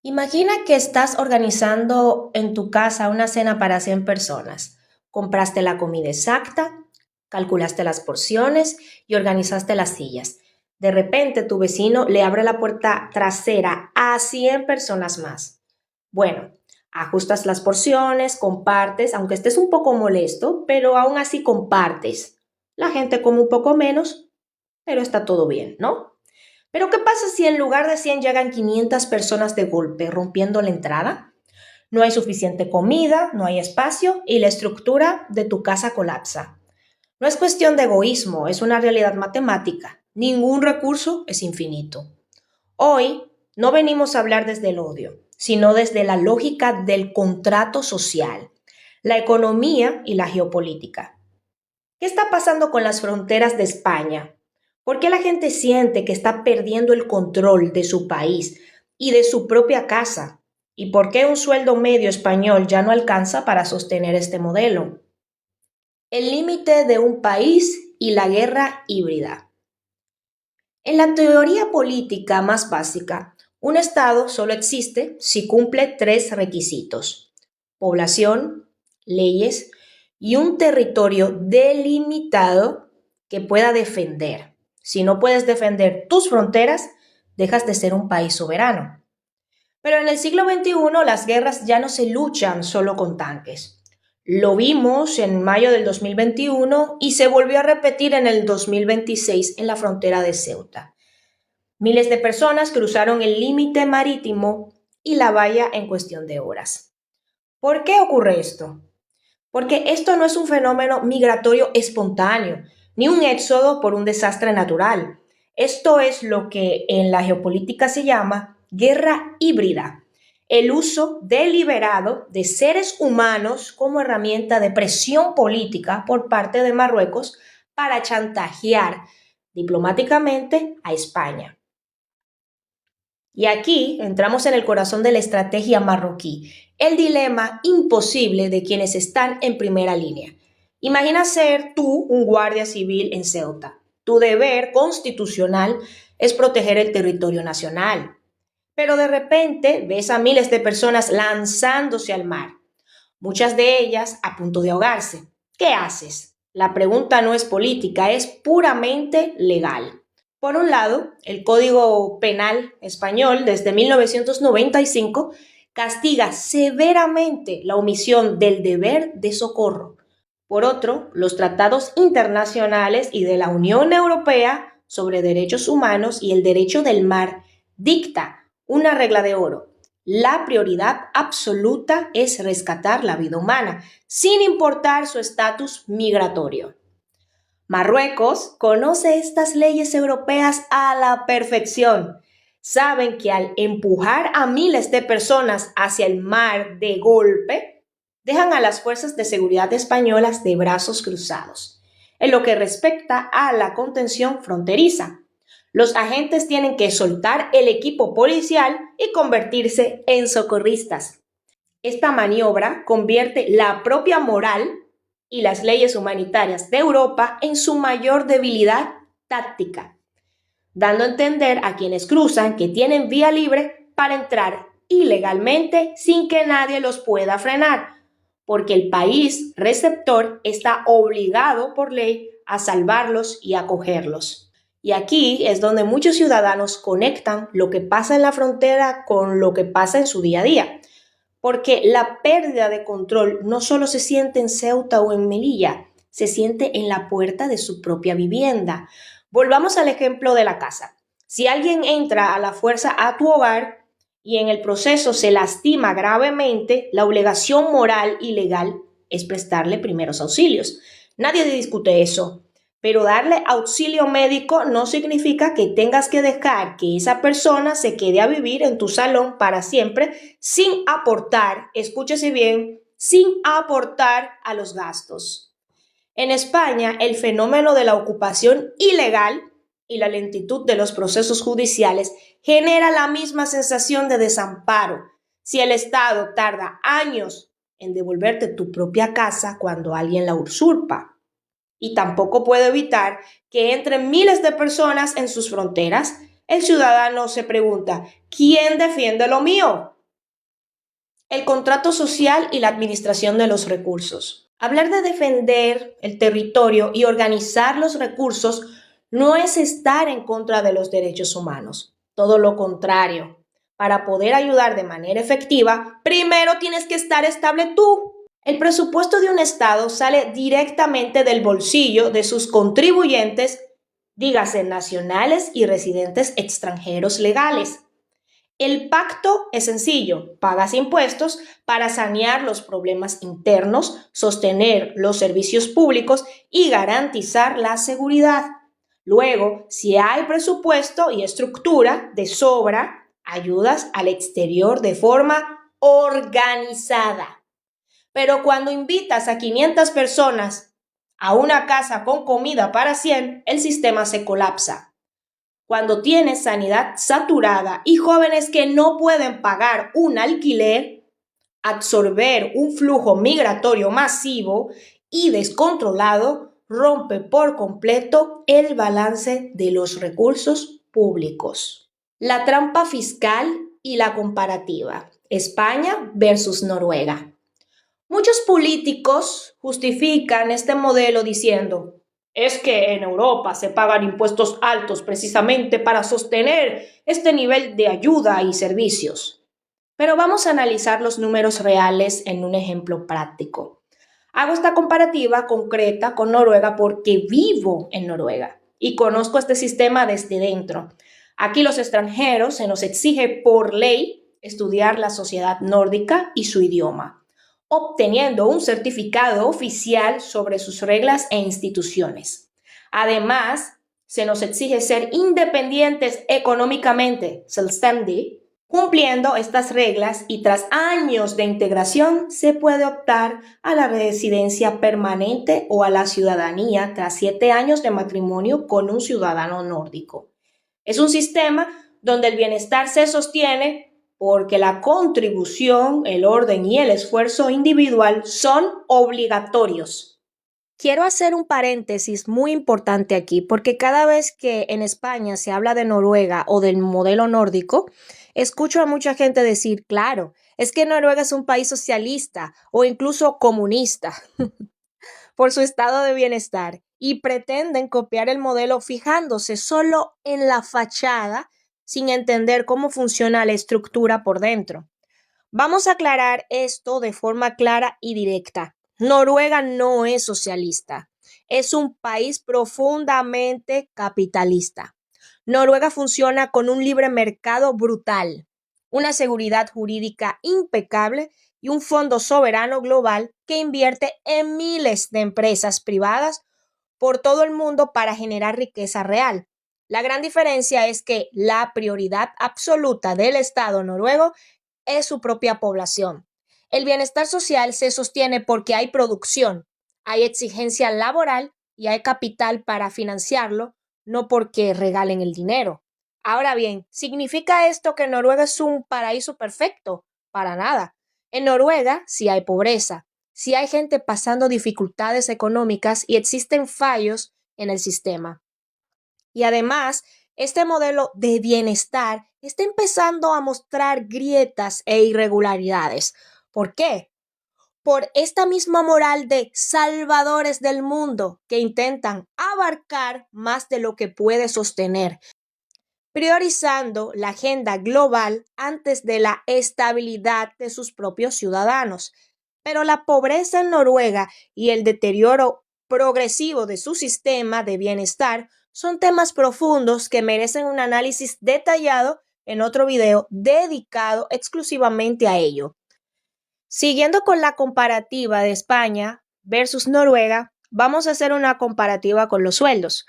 Imagina que estás organizando en tu casa una cena para 100 personas. Compraste la comida exacta, calculaste las porciones y organizaste las sillas. De repente tu vecino le abre la puerta trasera a 100 personas más. Bueno, ajustas las porciones, compartes, aunque estés un poco molesto, pero aún así compartes. La gente come un poco menos, pero está todo bien, ¿no? Pero ¿qué pasa si en lugar de 100 llegan 500 personas de golpe, rompiendo la entrada? No hay suficiente comida, no hay espacio y la estructura de tu casa colapsa. No es cuestión de egoísmo, es una realidad matemática. Ningún recurso es infinito. Hoy no venimos a hablar desde el odio, sino desde la lógica del contrato social, la economía y la geopolítica. ¿Qué está pasando con las fronteras de España? ¿Por qué la gente siente que está perdiendo el control de su país y de su propia casa? ¿Y por qué un sueldo medio español ya no alcanza para sostener este modelo? El límite de un país y la guerra híbrida. En la teoría política más básica, un Estado solo existe si cumple tres requisitos: población, leyes y un territorio delimitado que pueda defender. Si no puedes defender tus fronteras, dejas de ser un país soberano. Pero en el siglo XXI las guerras ya no se luchan solo con tanques. Lo vimos en mayo del 2021 y se volvió a repetir en el 2026 en la frontera de Ceuta. Miles de personas cruzaron el límite marítimo y la valla en cuestión de horas. ¿Por qué ocurre esto? Porque esto no es un fenómeno migratorio espontáneo, ni un éxodo por un desastre natural. Esto es lo que en la geopolítica se llama guerra híbrida, el uso deliberado de seres humanos como herramienta de presión política por parte de Marruecos para chantajear diplomáticamente a España. Y aquí entramos en el corazón de la estrategia marroquí, el dilema imposible de quienes están en primera línea. Imagina ser tú un guardia civil en Ceuta. Tu deber constitucional es proteger el territorio nacional. Pero de repente ves a miles de personas lanzándose al mar, muchas de ellas a punto de ahogarse. ¿Qué haces? La pregunta no es política, es puramente legal. Por un lado, el Código Penal español desde 1995 castiga severamente la omisión del deber de socorro. Por otro, los tratados internacionales y de la Unión Europea sobre derechos humanos y el derecho del mar dicta una regla de oro: la prioridad absoluta es rescatar la vida humana, sin importar su estatus migratorio. Marruecos conoce estas leyes europeas a la perfección. Saben que al empujar a miles de personas hacia el mar de golpe, dejan a las fuerzas de seguridad españolas de brazos cruzados. En lo que respecta a la contención fronteriza, los agentes tienen que soltar el equipo policial y convertirse en socorristas. Esta maniobra convierte la propia moral y las leyes humanitarias de Europa en su mayor debilidad táctica, dando a entender a quienes cruzan que tienen vía libre para entrar ilegalmente sin que nadie los pueda frenar, porque el país receptor está obligado por ley a salvarlos y acogerlos. Y aquí es donde muchos ciudadanos conectan lo que pasa en la frontera con lo que pasa en su día a día, porque la pérdida de control no solo se siente en Ceuta o en Melilla, se siente en la puerta de su propia vivienda. Volvamos al ejemplo de la casa. Si alguien entra a la fuerza a tu hogar y en el proceso se lastima gravemente, la obligación moral y legal es prestarle primeros auxilios. Nadie discute eso. Pero darle auxilio médico no significa que tengas que dejar que esa persona se quede a vivir en tu salón para siempre sin aportar, escúchese bien, sin aportar a los gastos. En España, el fenómeno de la ocupación ilegal y la lentitud de los procesos judiciales genera la misma sensación de desamparo. Si el Estado tarda años en devolverte tu propia casa cuando alguien la usurpa, y tampoco puede evitar que entren miles de personas en sus fronteras, el ciudadano se pregunta: ¿quién defiende lo mío? El contrato social y la administración de los recursos. Hablar de defender el territorio y organizar los recursos no es estar en contra de los derechos humanos, todo lo contrario. Para poder ayudar de manera efectiva, primero tienes que estar estable tú. El presupuesto de un Estado sale directamente del bolsillo de sus contribuyentes, dígase nacionales y residentes extranjeros legales. El pacto es sencillo, pagas impuestos para sanear los problemas internos, sostener los servicios públicos y garantizar la seguridad. Luego, si hay presupuesto y estructura de sobra, ayudas al exterior de forma organizada. Pero cuando invitas a 500 personas a una casa con comida para 100, el sistema se colapsa. Cuando tienes sanidad saturada y jóvenes que no pueden pagar un alquiler, absorber un flujo migratorio masivo y descontrolado rompe por completo el balance de los recursos públicos. La trampa fiscal y la comparativa. España versus Noruega. Muchos políticos justifican este modelo diciendo, es que en Europa se pagan impuestos altos precisamente para sostener este nivel de ayuda y servicios. Pero vamos a analizar los números reales en un ejemplo práctico. Hago esta comparativa concreta con Noruega porque vivo en Noruega y conozco este sistema desde dentro. Aquí los extranjeros se nos exige por ley estudiar la sociedad nórdica y su idioma, obteniendo un certificado oficial sobre sus reglas e instituciones. Además, se nos exige ser independientes económicamente, selvständig. Cumpliendo estas reglas y tras años de integración, se puede optar a la residencia permanente o a la ciudadanía tras 7 años de matrimonio con un ciudadano nórdico. Es un sistema donde el bienestar se sostiene porque la contribución, el orden y el esfuerzo individual son obligatorios. Quiero hacer un paréntesis muy importante aquí, porque cada vez que en España se habla de Noruega o del modelo nórdico, escucho a mucha gente decir, claro, es que Noruega es un país socialista o incluso comunista por su estado de bienestar y pretenden copiar el modelo fijándose solo en la fachada sin entender cómo funciona la estructura por dentro. Vamos a aclarar esto de forma clara y directa. Noruega no es socialista, es un país profundamente capitalista. Noruega funciona con un libre mercado brutal, una seguridad jurídica impecable y un fondo soberano global que invierte en miles de empresas privadas por todo el mundo para generar riqueza real. La gran diferencia es que la prioridad absoluta del Estado noruego es su propia población. El bienestar social se sostiene porque hay producción, hay exigencia laboral y hay capital para financiarlo, no porque regalen el dinero. Ahora bien, ¿significa esto que Noruega es un paraíso perfecto? Para nada. En Noruega sí hay pobreza, sí hay gente pasando dificultades económicas y existen fallos en el sistema. Y además, este modelo de bienestar está empezando a mostrar grietas e irregularidades. ¿Por qué? Por esta misma moral de salvadores del mundo que intentan abarcar más de lo que puede sostener, priorizando la agenda global antes de la estabilidad de sus propios ciudadanos. Pero la pobreza en Noruega y el deterioro progresivo de su sistema de bienestar son temas profundos que merecen un análisis detallado en otro video dedicado exclusivamente a ello. Siguiendo con la comparativa de España versus Noruega, vamos a hacer una comparativa con los sueldos.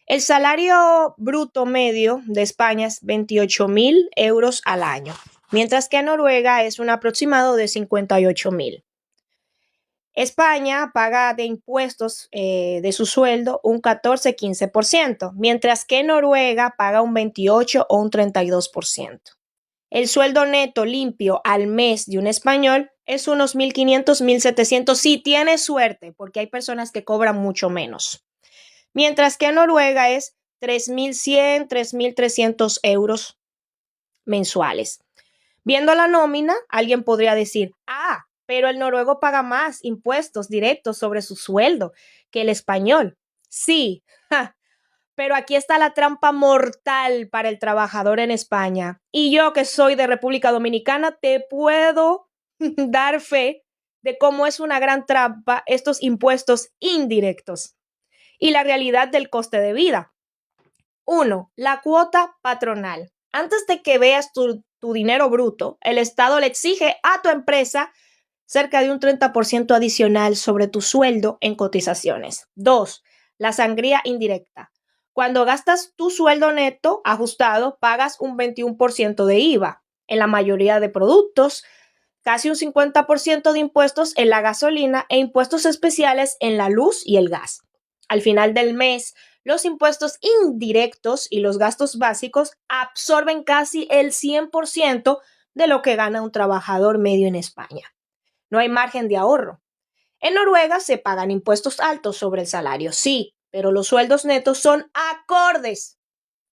El salario bruto medio de España es 28.000 euros al año, mientras que en Noruega es un aproximado de 58.000. España paga de impuestos de su sueldo un 14-15%, mientras que Noruega paga un 28 o un 32%. El sueldo neto limpio al mes de un español es unos 1.500, 1.700 si tiene suerte, porque hay personas que cobran mucho menos. Mientras que en Noruega es 3.100, 3.300 euros mensuales. Viendo la nómina, alguien podría decir, pero el noruego paga más impuestos directos sobre su sueldo que el español. Sí, pero aquí está la trampa mortal para el trabajador en España. Y yo, que soy de República Dominicana, te puedo dar fe de cómo es una gran trampa estos impuestos indirectos y la realidad del coste de vida. 1. La cuota patronal. Antes de que veas tu dinero bruto, el Estado le exige a tu empresa cerca de un 30% adicional sobre tu sueldo en cotizaciones. 2. La sangría indirecta. Cuando gastas tu sueldo neto ajustado, pagas un 21% de IVA en la mayoría de productos, casi un 50% de impuestos en la gasolina e impuestos especiales en la luz y el gas. Al final del mes, los impuestos indirectos y los gastos básicos absorben casi el 100% de lo que gana un trabajador medio en España. No hay margen de ahorro. En Noruega se pagan impuestos altos sobre el salario, sí, pero los sueldos netos son acordes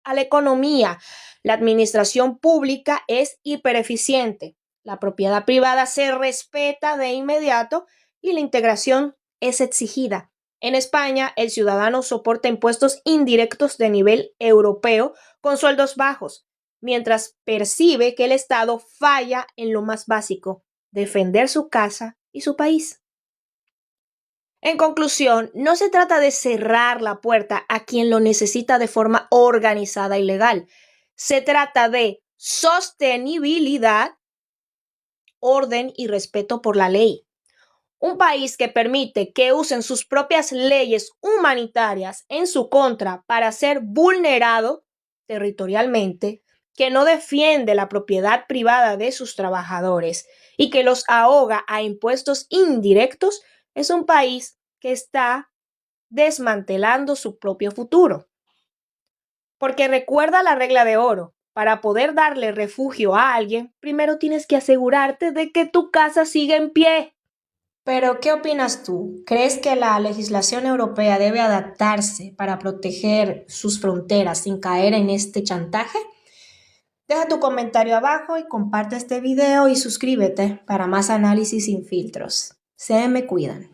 a la economía. La administración pública es hipereficiente. La propiedad privada se respeta de inmediato y la integración es exigida. En España, el ciudadano soporta impuestos indirectos de nivel europeo con sueldos bajos, mientras percibe que el Estado falla en lo más básico, defender su casa y su país. En conclusión, no se trata de cerrar la puerta a quien lo necesita de forma organizada y legal. Se trata de sostenibilidad, orden y respeto por la ley. Un país que permite que usen sus propias leyes humanitarias en su contra para ser vulnerado territorialmente, que no defiende la propiedad privada de sus trabajadores y que los ahoga a impuestos indirectos, es un país que está desmantelando su propio futuro. Porque recuerda la regla de oro. Para poder darle refugio a alguien, primero tienes que asegurarte de que tu casa siga en pie. Pero, ¿qué opinas tú? ¿Crees que la legislación europea debe adaptarse para proteger sus fronteras sin caer en este chantaje? Deja tu comentario abajo y comparte este video y suscríbete para más análisis sin filtros. Se me cuidan.